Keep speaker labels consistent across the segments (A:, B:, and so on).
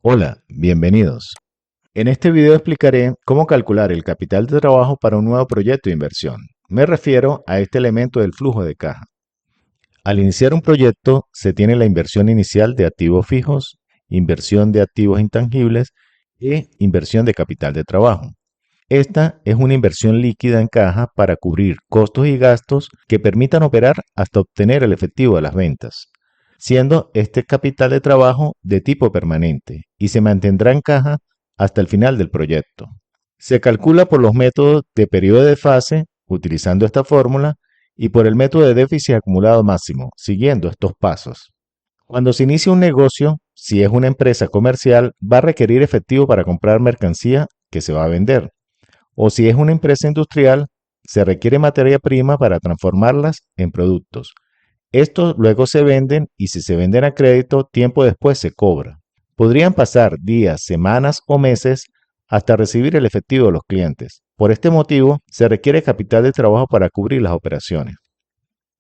A: Hola, bienvenidos. En este video explicaré cómo calcular el capital de trabajo para un nuevo proyecto de inversión. Me refiero a este elemento del flujo de caja. Al iniciar un proyecto, se tiene la inversión inicial de activos fijos, inversión de activos intangibles e inversión de capital de trabajo. Esta es una inversión líquida en caja para cubrir costos y gastos que permitan operar hasta obtener el efectivo de las ventas, siendo este capital de trabajo de tipo permanente y se mantendrá en caja hasta el final del proyecto. Se calcula por los métodos de periodo de fase, utilizando esta fórmula, y por el método de déficit acumulado máximo, siguiendo estos pasos. Cuando se inicia un negocio, si es una empresa comercial, va a requerir efectivo para comprar mercancía que se va a vender. O si es una empresa industrial, se requiere materia prima para transformarlas en productos. Estos luego se venden y si se venden a crédito, tiempo después se cobra. Podrían pasar días, semanas o meses hasta recibir el efectivo de los clientes. Por este motivo, se requiere capital de trabajo para cubrir las operaciones.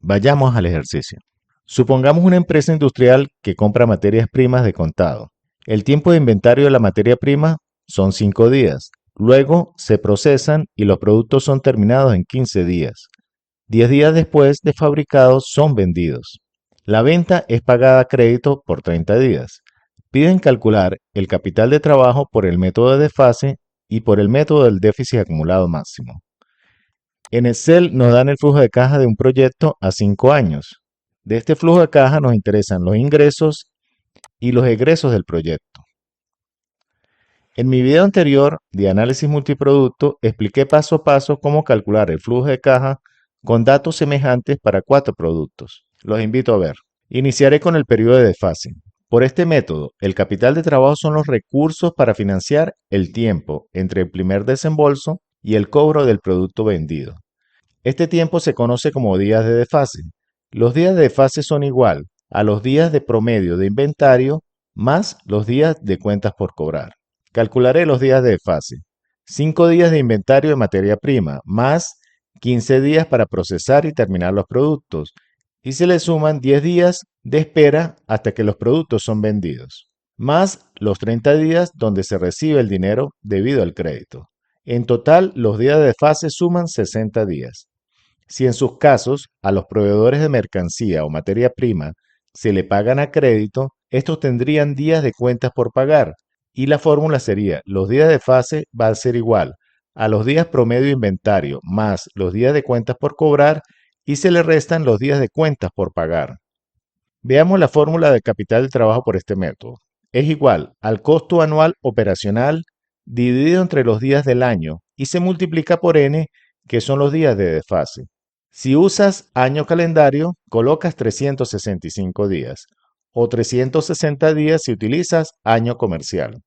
A: Vayamos al ejercicio. Supongamos una empresa industrial que compra materias primas de contado. El tiempo de inventario de la materia prima son 5 días. Luego se procesan y los productos son terminados en 15 días. 10 días después de fabricados son vendidos. La venta es pagada a crédito por 30 días. Piden calcular el capital de trabajo por el método de desfase y por el método del déficit acumulado máximo. En Excel nos dan el flujo de caja de un proyecto a 5 años. De este flujo de caja nos interesan los ingresos y los egresos del proyecto. En mi video anterior de análisis multiproducto expliqué paso a paso cómo calcular el flujo de caja con datos semejantes para 4 productos. Los invito a ver. Iniciaré con el periodo de desfase. Por este método, el capital de trabajo son los recursos para financiar el tiempo entre el primer desembolso y el cobro del producto vendido. Este tiempo se conoce como días de desfase. Los días de desfase son igual a los días de promedio de inventario más los días de cuentas por cobrar. Calcularé los días de desfase. 5 días de inventario de materia prima más 15 días para procesar y terminar los productos. Y se le suman 10 días de espera hasta que los productos son vendidos, más los 30 días donde se recibe el dinero debido al crédito. En total, los días de desfase suman 60 días. Si en sus casos a los proveedores de mercancía o materia prima se le pagan a crédito, estos tendrían días de cuentas por pagar y la fórmula sería los días de fase va a ser igual a los días promedio de inventario más los días de cuentas por cobrar y se le restan los días de cuentas por pagar. Veamos la fórmula de capital de trabajo por este método. Es igual al costo anual operacional dividido entre los días del año y se multiplica por n, que son los días de desfase. Si usas año calendario, colocas 365 días o 360 días si utilizas año comercial.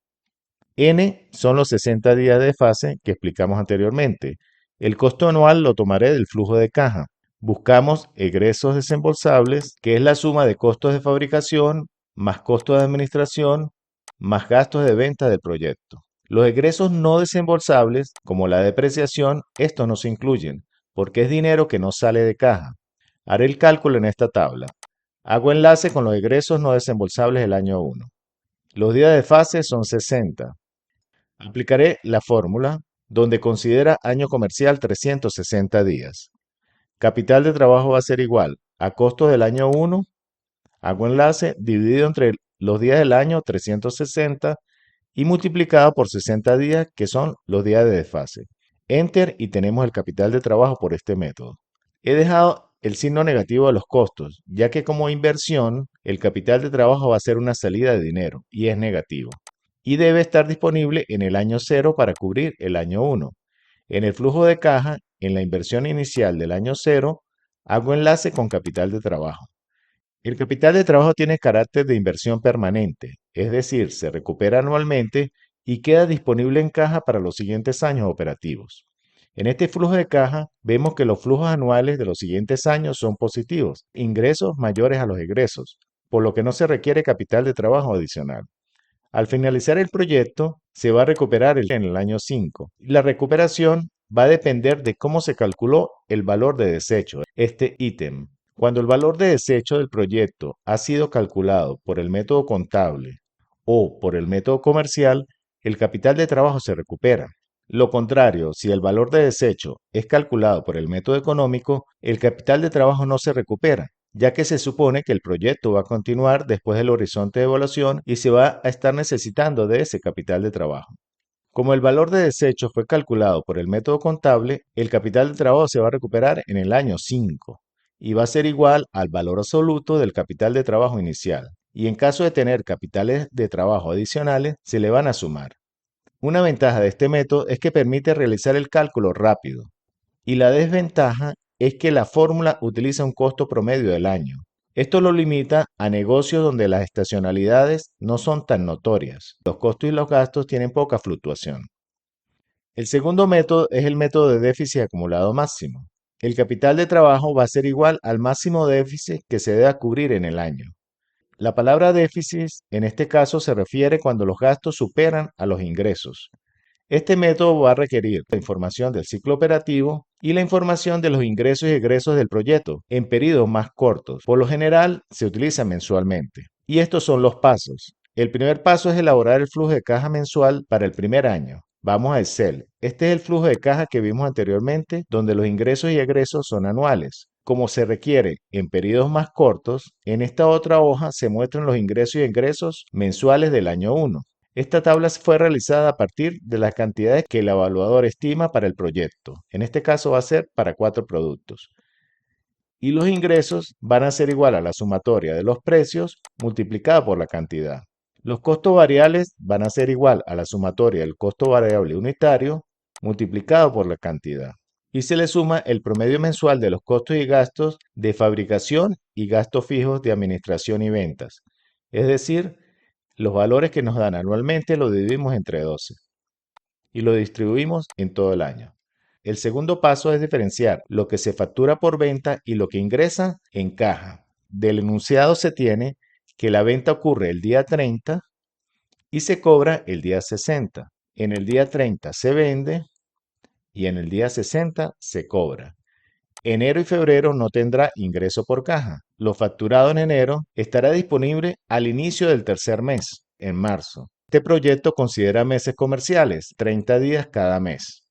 A: N son los 60 días de fase que explicamos anteriormente. El costo anual lo tomaré del flujo de caja. Buscamos egresos desembolsables, que es la suma de costos de fabricación más costos de administración más gastos de venta del proyecto. Los egresos no desembolsables, como la depreciación, estos no se incluyen, porque es dinero que no sale de caja. Haré el cálculo en esta tabla. Hago enlace con los egresos no desembolsables del año 1. Los días de fase son 60. Aplicaré la fórmula donde considera año comercial 360 días. Capital de trabajo va a ser igual a costo del año 1, hago enlace, dividido entre los días del año 360 y multiplicado por 60 días, que son los días de desfase. Enter y tenemos el capital de trabajo por este método. He dejado el signo negativo de los costos, ya que como inversión el capital de trabajo va a ser una salida de dinero y es negativo. Y debe estar disponible en el año 0 para cubrir el año 1. En el flujo de caja, en la inversión inicial del año 0, hago enlace con capital de trabajo. El capital de trabajo tiene carácter de inversión permanente, es decir, se recupera anualmente y queda disponible en caja para los siguientes años operativos. En este flujo de caja vemos que los flujos anuales de los siguientes años son positivos, ingresos mayores a los egresos, por lo que no se requiere capital de trabajo adicional. Al finalizar el proyecto, se va a recuperar en el año 5. La recuperación va a depender de cómo se calculó el valor de desecho, este ítem. Cuando el valor de desecho del proyecto ha sido calculado por el método contable o por el método comercial, el capital de trabajo se recupera. Lo contrario, si el valor de desecho es calculado por el método económico, el capital de trabajo no se recupera, ya que se supone que el proyecto va a continuar después del horizonte de evaluación y se va a estar necesitando de ese capital de trabajo. Como el valor de desecho fue calculado por el método contable, el capital de trabajo se va a recuperar en el año 5 y va a ser igual al valor absoluto del capital de trabajo inicial. Y en caso de tener capitales de trabajo adicionales, se le van a sumar. Una ventaja de este método es que permite realizar el cálculo rápido y la desventaja es que la fórmula utiliza un costo promedio del año. Esto lo limita a negocios donde las estacionalidades no son tan notorias. Los costos y los gastos tienen poca fluctuación. El segundo método es el método de déficit acumulado máximo. El capital de trabajo va a ser igual al máximo déficit que se deba cubrir en el año. La palabra déficit en este caso se refiere cuando los gastos superan a los ingresos. Este método va a requerir la información del ciclo operativo y la información de los ingresos y egresos del proyecto en periodos más cortos. Por lo general, se utiliza mensualmente. Y estos son los pasos. El primer paso es elaborar el flujo de caja mensual para el primer año. Vamos a Excel. Este es el flujo de caja que vimos anteriormente, donde los ingresos y egresos son anuales. Como se requiere en periodos más cortos, en esta otra hoja se muestran los ingresos y egresos mensuales del año 1. Esta tabla fue realizada a partir de las cantidades que el evaluador estima para el proyecto. En este caso va a ser para 4 productos. Y los ingresos van a ser igual a la sumatoria de los precios multiplicada por la cantidad. Los costos variables van a ser igual a la sumatoria del costo variable unitario multiplicado por la cantidad. Y se le suma el promedio mensual de los costos y gastos de fabricación y gastos fijos de administración y ventas. Es decir, los valores que nos dan anualmente los dividimos entre 12 y lo distribuimos en todo el año. El segundo paso es diferenciar lo que se factura por venta y lo que ingresa en caja. Del enunciado se tiene que la venta ocurre el día 30 y se cobra el día 60. En el día 30 se vende y en el día 60 se cobra. Enero y febrero no tendrá ingreso por caja. Lo facturado en enero estará disponible al inicio del tercer mes, en marzo. Este proyecto considera meses comerciales, 30 días cada mes.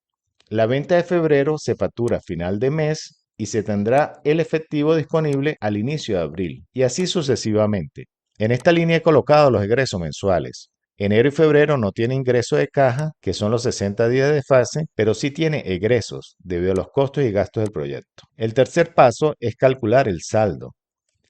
A: La venta de febrero se factura a final de mes y se tendrá el efectivo disponible al inicio de abril, y así sucesivamente. En esta línea he colocado los egresos mensuales. Enero y febrero no tiene ingreso de caja, que son los 60 días de fase, pero sí tiene egresos debido a los costos y gastos del proyecto. El tercer paso es calcular el saldo.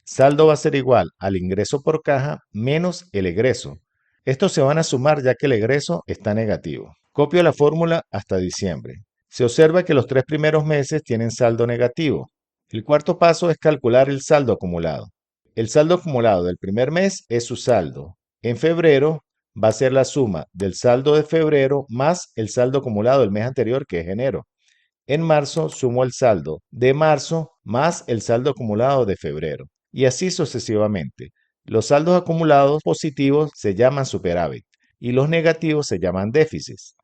A: Saldo va a ser igual al ingreso por caja menos el egreso. Estos se van a sumar ya que el egreso está negativo. Copio la fórmula hasta diciembre. Se observa que los 3 primeros meses tienen saldo negativo. El cuarto paso es calcular el saldo acumulado. El saldo acumulado del primer mes es su saldo. En febrero va a ser la suma del saldo de febrero más el saldo acumulado del mes anterior, que es enero. En marzo sumo el saldo de marzo más el saldo acumulado de febrero. Y así sucesivamente. Los saldos acumulados positivos se llaman superávit y los negativos se llaman déficits.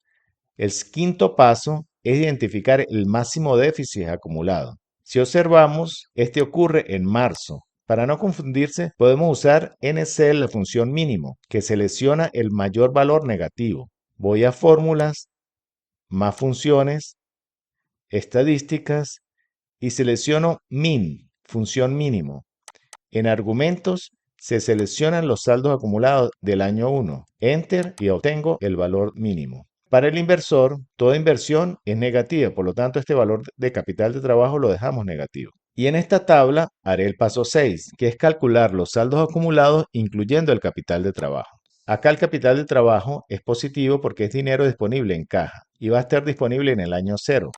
A: El quinto paso es identificar el máximo déficit acumulado. Si observamos, este ocurre en marzo. Para no confundirse, podemos usar en Excel la función mínimo, que selecciona el mayor valor negativo. Voy a fórmulas, más funciones, estadísticas y selecciono min, función mínimo. En argumentos se seleccionan los saldos acumulados del año 1. Enter y obtengo el valor mínimo. Para el inversor, toda inversión es negativa, por lo tanto este valor de capital de trabajo lo dejamos negativo. Y en esta tabla haré el paso 6, que es calcular los saldos acumulados incluyendo el capital de trabajo. Acá el capital de trabajo es positivo porque es dinero disponible en caja y va a estar disponible en el año 0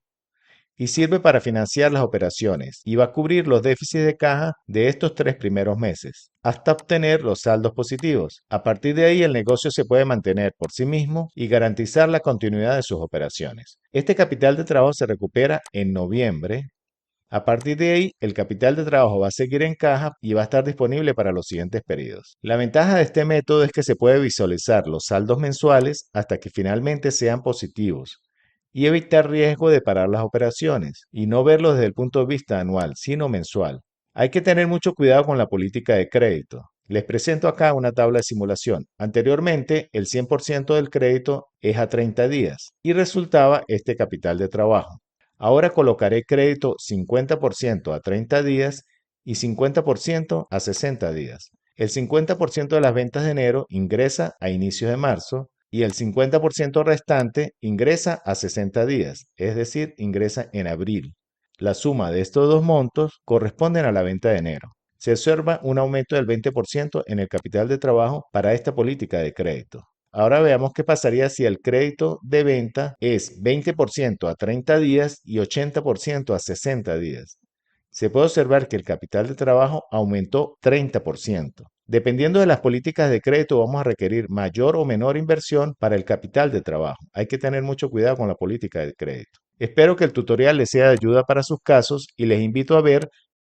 A: y sirve para financiar las operaciones y va a cubrir los déficits de caja de estos 3 primeros meses, hasta obtener los saldos positivos. A partir de ahí el negocio se puede mantener por sí mismo y garantizar la continuidad de sus operaciones. Este capital de trabajo se recupera en noviembre. A partir de ahí, el capital de trabajo va a seguir en caja y va a estar disponible para los siguientes periodos. La ventaja de este método es que se puede visualizar los saldos mensuales hasta que finalmente sean positivos y evitar riesgo de parar las operaciones y no verlo desde el punto de vista anual, sino mensual. Hay que tener mucho cuidado con la política de crédito. Les presento acá una tabla de simulación. Anteriormente, el 100% del crédito es a 30 días y resultaba este capital de trabajo. Ahora colocaré crédito 50% a 30 días y 50% a 60 días. El 50% de las ventas de enero ingresa a inicios de marzo y el 50% restante ingresa a 60 días, es decir, ingresa en abril. La suma de estos dos montos corresponden a la venta de enero. Se observa un aumento del 20% en el capital de trabajo para esta política de crédito. Ahora veamos qué pasaría si el crédito de venta es 20% a 30 días y 80% a 60 días. Se puede observar que el capital de trabajo aumentó 30%. Dependiendo de las políticas de crédito, vamos a requerir mayor o menor inversión para el capital de trabajo. Hay que tener mucho cuidado con la política de crédito. Espero que el tutorial les sea de ayuda para sus casos y les invito a ver